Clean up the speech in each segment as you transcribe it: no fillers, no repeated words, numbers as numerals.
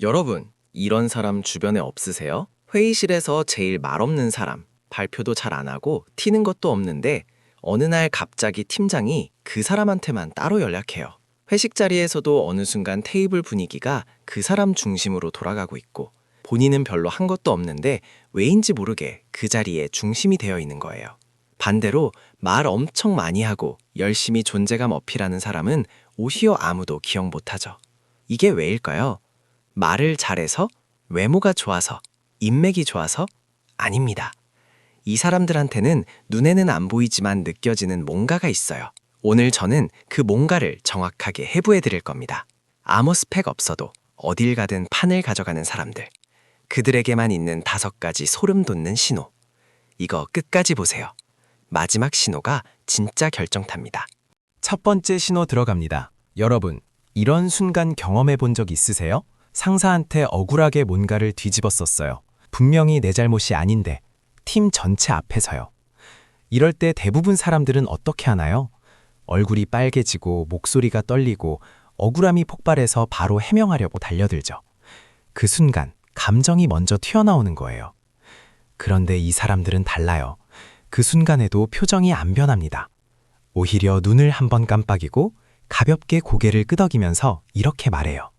여러분, 이런 사람 주변에 없으세요? 회의실에서 제일 말없는 사람, 발표도 잘 안 하고 튀는 것도 없는데 어느 날 갑자기 팀장이 그 사람한테만 따로 연락해요. 회식 자리에서도 어느 순간 테이블 분위기가 그 사람 중심으로 돌아가고 있고 본인은 별로 한 것도 없는데 왜인지 모르게 그 자리에 중심이 되어 있는 거예요. 반대로 말 엄청 많이 하고 열심히 존재감 어필하는 사람은 오히려 아무도 기억 못하죠. 이게 왜일까요? 말을 잘해서? 외모가 좋아서? 인맥이 좋아서? 아닙니다. 이 사람들한테는 눈에는 안 보이지만 느껴지는 뭔가가 있어요. 오늘 저는 그 뭔가를 정확하게 해부해 드릴 겁니다. 아무 스펙 없어도 어딜 가든 판을 가져가는 사람들. 그들에게만 있는 5가지 소름 돋는 신호. 이거 끝까지 보세요. 마지막 신호가 진짜 결정탑니다. 첫 번째 신호 들어갑니다. 여러분, 이런 순간 경험해 본 적 있으세요? 상사한테 억울하게 뭔가를 뒤집었었어요. 분명히 내 잘못이 아닌데 팀 전체 앞에서요. 이럴 때 대부분 사람들은 어떻게 하나요? 얼굴이 빨개지고 목소리가 떨리고 억울함이 폭발해서 바로 해명하려고 달려들죠. 그 순간 감정이 먼저 튀어나오는 거예요. 그런데 이 사람들은 달라요. 그 순간에도 표정이 안 변합니다. 오히려 눈을 한번 깜빡이고 가볍게 고개를 끄덕이면서 이렇게 말해요.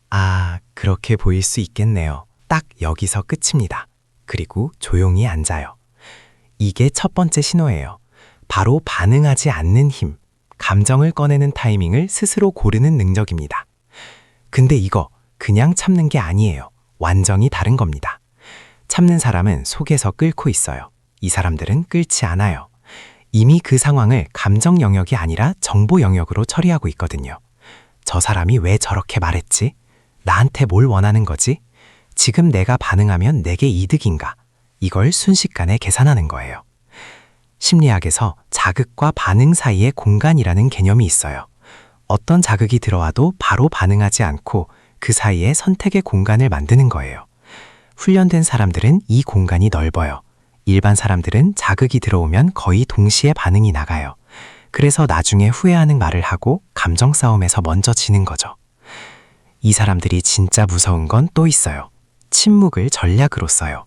아, 그렇게 보일 수 있겠네요. 딱 여기서 끝입니다. 그리고 조용히 앉아요. 이게 첫 번째 신호예요. 바로 반응하지 않는 힘, 감정을 꺼내는 타이밍을 스스로 고르는 능력입니다. 근데 이거 그냥 참는 게 아니에요. 완전히 다른 겁니다. 참는 사람은 속에서 끓고 있어요. 이 사람들은 끓지 않아요. 이미 그 상황을 감정 영역이 아니라 정보 영역으로 처리하고 있거든요. 저 사람이 왜 저렇게 말했지? 나한테 뭘 원하는 거지? 지금 내가 반응하면 내게 이득인가? 이걸 순식간에 계산하는 거예요. 심리학에서 자극과 반응 사이의 공간이라는 개념이 있어요. 어떤 자극이 들어와도 바로 반응하지 않고 그 사이에 선택의 공간을 만드는 거예요. 훈련된 사람들은 이 공간이 넓어요. 일반 사람들은 자극이 들어오면 거의 동시에 반응이 나가요. 그래서 나중에 후회하는 말을 하고 감정 싸움에서 먼저 지는 거죠. 이 사람들이 진짜 무서운 건 또 있어요. 침묵을 전략으로 써요.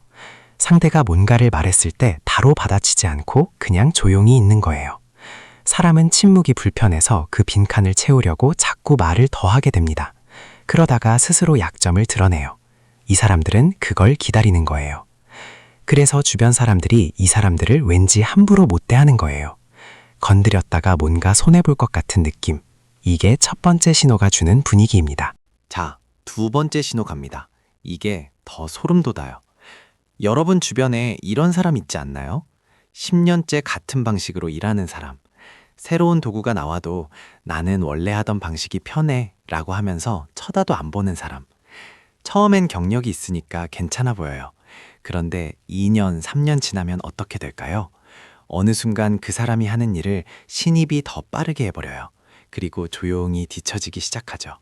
상대가 뭔가를 말했을 때 바로 받아치지 않고 그냥 조용히 있는 거예요. 사람은 침묵이 불편해서 그 빈칸을 채우려고 자꾸 말을 더 하게 됩니다. 그러다가 스스로 약점을 드러내요. 이 사람들은 그걸 기다리는 거예요. 그래서 주변 사람들이 이 사람들을 왠지 함부로 못 대하는 거예요. 건드렸다가 뭔가 손해볼 것 같은 느낌. 이게 첫 번째 신호가 주는 분위기입니다. 자, 두 번째 신호 갑니다. 이게 더 소름 돋아요. 여러분 주변에 이런 사람 있지 않나요? 10년째 같은 방식으로 일하는 사람. 새로운 도구가 나와도 나는 원래 하던 방식이 편해 라고 하면서 쳐다도 안 보는 사람. 처음엔 경력이 있으니까 괜찮아 보여요. 그런데 2년, 3년 지나면 어떻게 될까요? 어느 순간 그 사람이 하는 일을 신입이 더 빠르게 해버려요. 그리고 조용히 뒤처지기 시작하죠.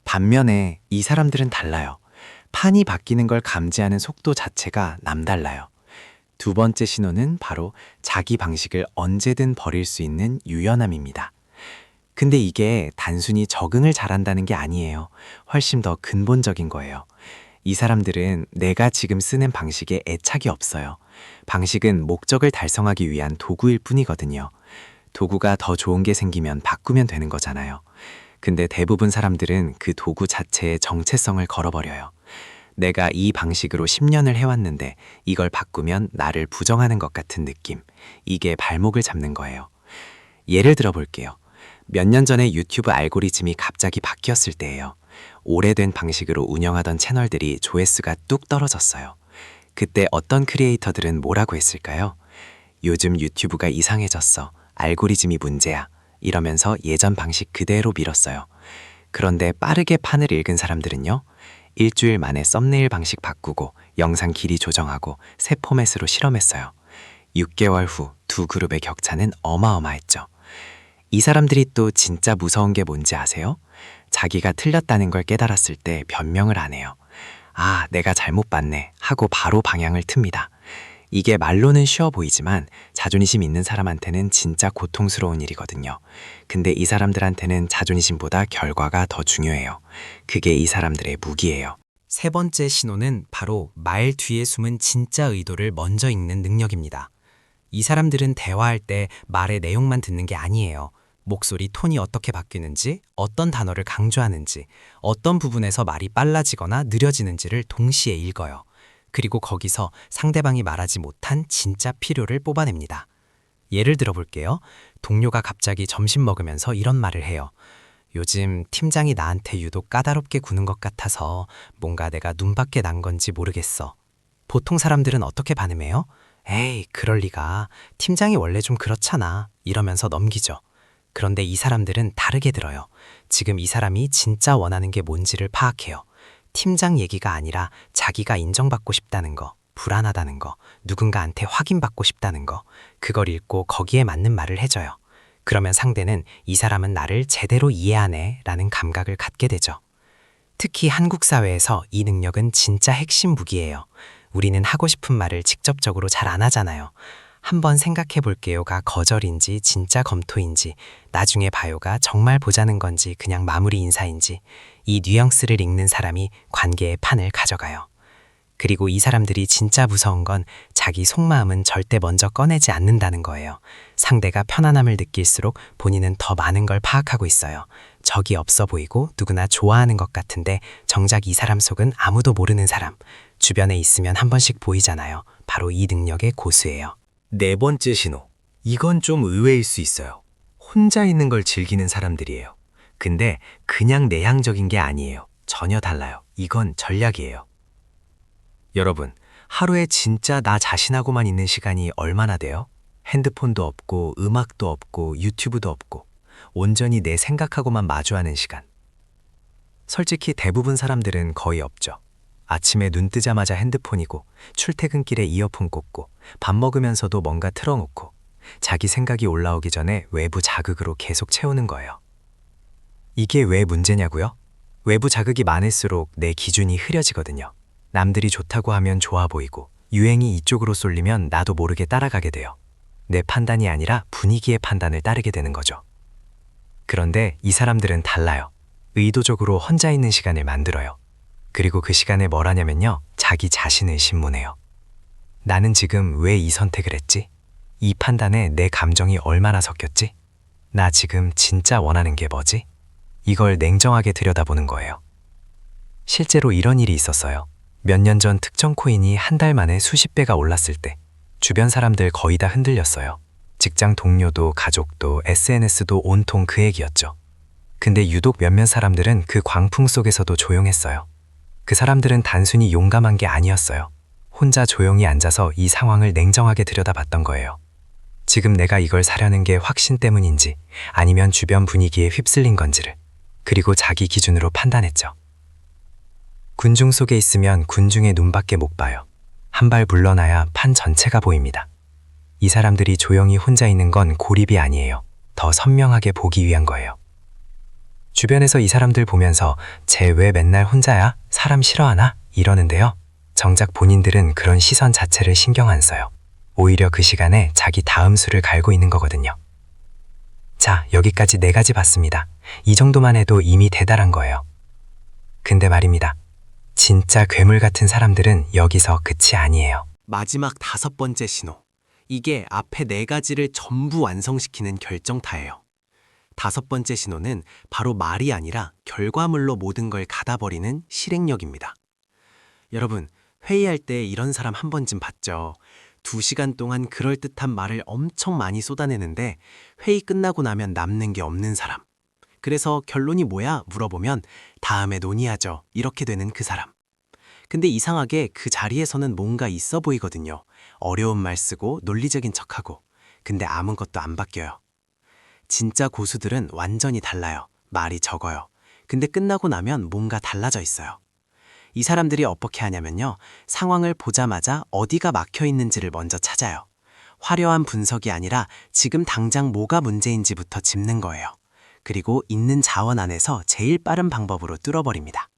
반면에 이 사람들은 달라요. 판이 바뀌는 걸 감지하는 속도 자체가 남달라요. 두 번째 신호는 바로 자기 방식을 언제든 버릴 수 있는 유연함입니다. 근데 이게 단순히 적응을 잘한다는 게 아니에요. 훨씬 더 근본적인 거예요. 이 사람들은 내가 지금 쓰는 방식에 애착이 없어요. 방식은 목적을 달성하기 위한 도구일 뿐이거든요. 도구가 더 좋은 게 생기면 바꾸면 되는 거잖아요. 근데 대부분 사람들은 그 도구 자체의 정체성을 걸어버려요. 내가 이 방식으로 10년을 해왔는데 이걸 바꾸면 나를 부정하는 것 같은 느낌. 이게 발목을 잡는 거예요. 예를 들어 볼게요. 몇 년 전에 유튜브 알고리즘이 갑자기 바뀌었을 때예요. 오래된 방식으로 운영하던 채널들이 조회수가 뚝 떨어졌어요. 그때 어떤 크리에이터들은 뭐라고 했을까요? 요즘 유튜브가 이상해졌어. 알고리즘이 문제야. 이러면서 예전 방식 그대로 밀었어요. 그런데 빠르게 판을 읽은 사람들은요. 일주일 만에 썸네일 방식 바꾸고 영상 길이 조정하고 새 포맷으로 실험했어요. 6개월 후 두 그룹의 격차는 어마어마했죠. 이 사람들이 또 진짜 무서운 게 뭔지 아세요? 자기가 틀렸다는 걸 깨달았을 때 변명을 안 해요. 아, 내가 잘못 봤네 하고 바로 방향을 틉니다. 이게 말로는 쉬워 보이지만 자존심 있는 사람한테는 진짜 고통스러운 일이거든요. 근데 이 사람들한테는 자존심보다 결과가 더 중요해요. 그게 이 사람들의 무기예요. 세 번째 신호는 바로 말 뒤에 숨은 진짜 의도를 먼저 읽는 능력입니다. 이 사람들은 대화할 때 말의 내용만 듣는 게 아니에요. 목소리 톤이 어떻게 바뀌는지, 어떤 단어를 강조하는지, 어떤 부분에서 말이 빨라지거나 느려지는지를 동시에 읽어요. 그리고 거기서 상대방이 말하지 못한 진짜 필요를 뽑아냅니다. 예를 들어 볼게요. 동료가 갑자기 점심 먹으면서 이런 말을 해요. 요즘 팀장이 나한테 유독 까다롭게 구는 것 같아서 뭔가 내가 눈밖에 난 건지 모르겠어. 보통 사람들은 어떻게 반응해요? 에이, 그럴 리가. 팀장이 원래 좀 그렇잖아. 이러면서 넘기죠. 그런데 이 사람들은 다르게 들어요. 지금 이 사람이 진짜 원하는 게 뭔지를 파악해요. 팀장 얘기가 아니라 자기가 인정받고 싶다는 거, 불안하다는 거, 누군가한테 확인받고 싶다는 거, 그걸 읽고 거기에 맞는 말을 해줘요. 그러면 상대는 이 사람은 나를 제대로 이해하네 라는 감각을 갖게 되죠. 특히 한국 사회에서 이 능력은 진짜 핵심 무기예요. 우리는 하고 싶은 말을 직접적으로 잘 안 하잖아요. 한번 생각해 볼게요가 거절인지 진짜 검토인지, 나중에 봐요가 정말 보자는 건지 그냥 마무리 인사인지, 이 뉘앙스를 읽는 사람이 관계의 판을 가져가요. 그리고 이 사람들이 진짜 무서운 건 자기 속마음은 절대 먼저 꺼내지 않는다는 거예요. 상대가 편안함을 느낄수록 본인은 더 많은 걸 파악하고 있어요. 적이 없어 보이고 누구나 좋아하는 것 같은데 정작 이 사람 속은 아무도 모르는 사람. 주변에 있으면 한 번씩 보이잖아요. 바로 이 능력의 고수예요. 네 번째 신호. 이건 좀 의외일 수 있어요. 혼자 있는 걸 즐기는 사람들이에요. 근데 그냥 내향적인 게 아니에요. 전혀 달라요. 이건 전략이에요. 여러분, 하루에 진짜 나 자신하고만 있는 시간이 얼마나 돼요? 핸드폰도 없고, 음악도 없고, 유튜브도 없고, 온전히 내 생각하고만 마주하는 시간. 솔직히 대부분 사람들은 거의 없죠. 아침에 눈 뜨자마자 핸드폰이고, 출퇴근길에 이어폰 꽂고, 밥 먹으면서도 뭔가 틀어놓고, 자기 생각이 올라오기 전에 외부 자극으로 계속 채우는 거예요. 이게 왜 문제냐고요? 외부 자극이 많을수록 내 기준이 흐려지거든요. 남들이 좋다고 하면 좋아 보이고, 유행이 이쪽으로 쏠리면 나도 모르게 따라가게 돼요. 내 판단이 아니라 분위기의 판단을 따르게 되는 거죠. 그런데 이 사람들은 달라요. 의도적으로 혼자 있는 시간을 만들어요. 그리고 그 시간에 뭘 하냐면요. 자기 자신을 신문해요. 나는 지금 왜 이 선택을 했지? 이 판단에 내 감정이 얼마나 섞였지? 나 지금 진짜 원하는 게 뭐지? 이걸 냉정하게 들여다보는 거예요. 실제로 이런 일이 있었어요. 몇 년 전 특정 코인이 한 달 만에 수십 배가 올랐을 때 주변 사람들 거의 다 흔들렸어요. 직장 동료도 가족도 SNS도 온통 그 얘기였죠. 근데 유독 몇몇 사람들은 그 광풍 속에서도 조용했어요. 그 사람들은 단순히 용감한 게 아니었어요. 혼자 조용히 앉아서 이 상황을 냉정하게 들여다봤던 거예요. 지금 내가 이걸 사려는 게 확신 때문인지 아니면 주변 분위기에 휩쓸린 건지를, 그리고 자기 기준으로 판단했죠. 군중 속에 있으면 군중의 눈밖에 못 봐요. 한 발 물러나야 판 전체가 보입니다. 이 사람들이 조용히 혼자 있는 건 고립이 아니에요. 더 선명하게 보기 위한 거예요. 주변에서 이 사람들 보면서 쟤 왜 맨날 혼자야? 사람 싫어하나? 이러는데요. 정작 본인들은 그런 시선 자체를 신경 안 써요. 오히려 그 시간에 자기 다음 수를 갈고 있는 거거든요. 자, 여기까지 4가지 봤습니다. 이 정도만 해도 이미 대단한 거예요. 근데 말입니다. 진짜 괴물 같은 사람들은 여기서 끝이 아니에요. 마지막 5번째 신호. 이게 앞에 4가지를 전부 완성시키는 결정타예요. 5번째 신호는 바로 말이 아니라 결과물로 모든 걸 가다버리는 실행력입니다. 여러분, 회의할 때 이런 사람 한 번쯤 봤죠? 2시간 동안 그럴듯한 말을 엄청 많이 쏟아내는데 회의 끝나고 나면 남는 게 없는 사람. 그래서 결론이 뭐야? 물어보면 다음에 논의하죠. 이렇게 되는 그 사람. 근데 이상하게 그 자리에서는 뭔가 있어 보이거든요. 어려운 말 쓰고 논리적인 척하고. 근데 아무것도 안 바뀌어요. 진짜 고수들은 완전히 달라요. 말이 적어요. 근데 끝나고 나면 뭔가 달라져 있어요. 이 사람들이 어떻게 하냐면요. 상황을 보자마자 어디가 막혀 있는지를 먼저 찾아요. 화려한 분석이 아니라 지금 당장 뭐가 문제인지부터 짚는 거예요. 그리고 있는 자원 안에서 제일 빠른 방법으로 뚫어버립니다.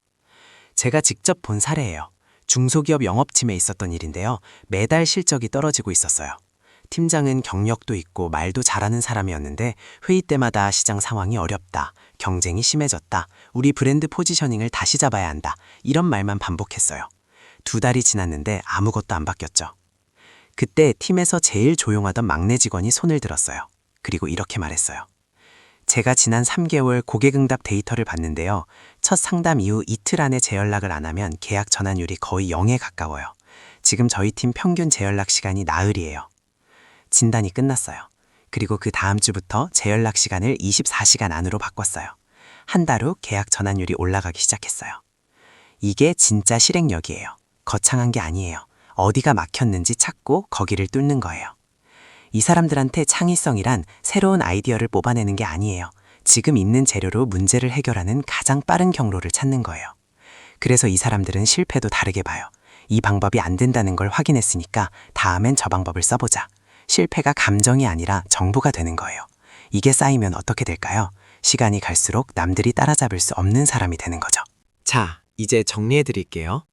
제가 직접 본 사례예요. 중소기업 영업팀에 있었던 일인데요. 매달 실적이 떨어지고 있었어요. 팀장은 경력도 있고 말도 잘하는 사람이었는데 회의 때마다 시장 상황이 어렵다, 경쟁이 심해졌다, 우리 브랜드 포지셔닝을 다시 잡아야 한다, 이런 말만 반복했어요. 2달이 지났는데 아무것도 안 바뀌었죠. 그때 팀에서 제일 조용하던 막내 직원이 손을 들었어요. 그리고 이렇게 말했어요. 제가 지난 3개월 고객응답 데이터를 봤는데요. 첫 상담 이후 이틀 안에 재연락을 안 하면 계약 전환율이 거의 0에 가까워요. 지금 저희 팀 평균 재연락 시간이 나흘이에요. 진단이 끝났어요. 그리고 그 다음 주부터 재연락 시간을 24시간 안으로 바꿨어요. 한 달 후 계약 전환율이 올라가기 시작했어요. 이게 진짜 실행력이에요. 거창한 게 아니에요. 어디가 막혔는지 찾고 거기를 뚫는 거예요. 이 사람들한테 창의성이란 새로운 아이디어를 뽑아내는 게 아니에요. 지금 있는 재료로 문제를 해결하는 가장 빠른 경로를 찾는 거예요. 그래서 이 사람들은 실패도 다르게 봐요. 이 방법이 안 된다는 걸 확인했으니까 다음엔 저 방법을 써보자. 실패가 감정이 아니라 정보가 되는 거예요. 이게 쌓이면 어떻게 될까요? 시간이 갈수록 남들이 따라잡을 수 없는 사람이 되는 거죠. 자, 이제 정리해 드릴게요.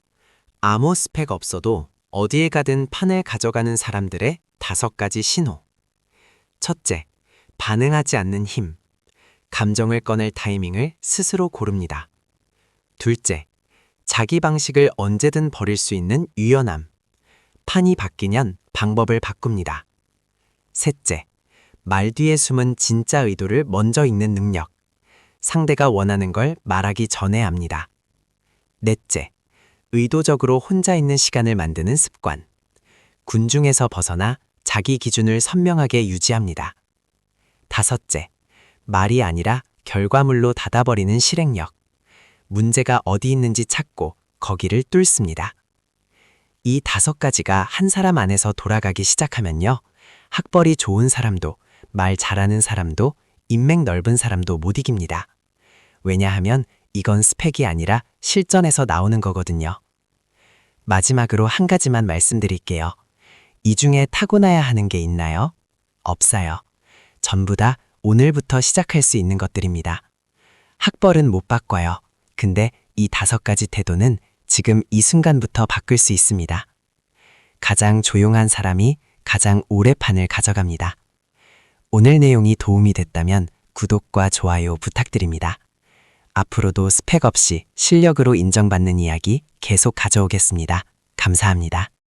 아무 스펙 없어도 어디에 가든 판을 가져가는 사람들의 5가지 신호. 첫째, 반응하지 않는 힘. 감정을 꺼낼 타이밍을 스스로 고릅니다. 둘째, 자기 방식을 언제든 버릴 수 있는 유연함. 판이 바뀌면 방법을 바꿉니다. 셋째, 말 뒤에 숨은 진짜 의도를 먼저 읽는 능력. 상대가 원하는 걸 말하기 전에 압니다. 넷째, 의도적으로 혼자 있는 시간을 만드는 습관. 군중에서 벗어나 자기 기준을 선명하게 유지합니다. 다섯째, 말이 아니라 결과물로 닫아버리는 실행력. 문제가 어디 있는지 찾고 거기를 뚫습니다. 이 5가지가 한 사람 안에서 돌아가기 시작하면요. 학벌이 좋은 사람도, 말 잘하는 사람도, 인맥 넓은 사람도 못 이깁니다. 왜냐하면 이건 스펙이 아니라 실전에서 나오는 거거든요. 마지막으로 한 가지만 말씀드릴게요. 이 중에 타고나야 하는 게 있나요? 없어요. 전부 다 오늘부터 시작할 수 있는 것들입니다. 학벌은 못 바꿔요. 근데 이 5가지 태도는 지금 이 순간부터 바꿀 수 있습니다. 가장 조용한 사람이 가장 오래 판을 가져갑니다. 오늘 내용이 도움이 됐다면 구독과 좋아요 부탁드립니다. 앞으로도 스펙 없이 실력으로 인정받는 이야기 계속 가져오겠습니다. 감사합니다.